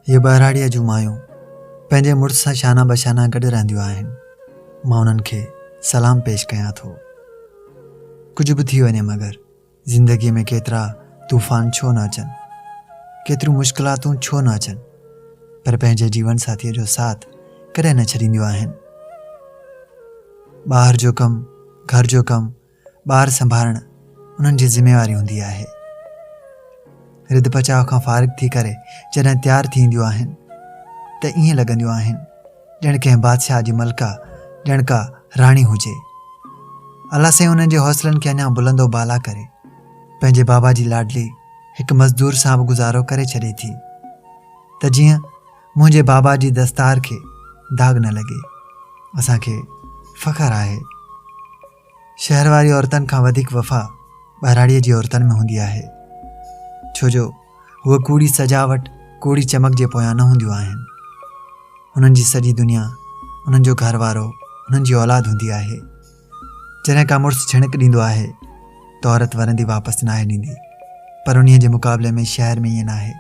ये बहराड़ीअ जूं मायूं पंहिंजे मुड़ुस सां शाना बशाना गॾु रहंदियूं आहिनि। मां उन्हनि खे सलाम पेश कयां थो। कुझु बि थी वञे मगर ज़िंदगीअ में केतिरा तूफ़ान छो न अचनि, केतिरियूं मुश्किलातूं छो न अचनि, पर पंहिंजे जीवन साथीअ जो साथ कॾहिं न छॾींदियूं आहिनि। ॿाहिरि जो कमु, घर जो कमु, ॿार संभालणु उन्हनि जी ज़िम्मेवारी हूंदी आहे। रिध पचाव खां फ़ारिग़ थी करे जॾहिं तयारु थींदियूं आहिनि त ईअं लॻंदियूं आहिनि ॼण कंहिं बादशाह जी मलका, ॼण का राणी हुजे। अल्लाह साईं उन्हनि जे हौसलनि खे अञा बुलंदो बाला करे पंहिंजे बाबा जी लाडली हिकु मज़दूर सां बि गुज़ारो करे छॾे थी त जीअं मुंहिंजे बाबा जी दस्तार खे दाग़ न लॻे। असांखे फ़ख़्रु आहे शहर वारी औरतुनि खां वधीक वफ़ा बहराड़ीअ जी औरतुनि में हूंदी आहे, छो जो उहे कूड़ी सजावट, कूड़ी चमक जे पोयां न हूंदियूं आहिनि। उन्हनि जी सॼी दुनिया, उन्हनि जो घर वारो, उन्हनि जी औलाद हूंदी आहे। जॾहिं का मुड़ुसु छिणक ॾींदो आहे त औरत वरंदी वापसि नाहे ॾींदी, पर उन्हीअ जे मुक़ाबले में शहर में ईअं न आहे।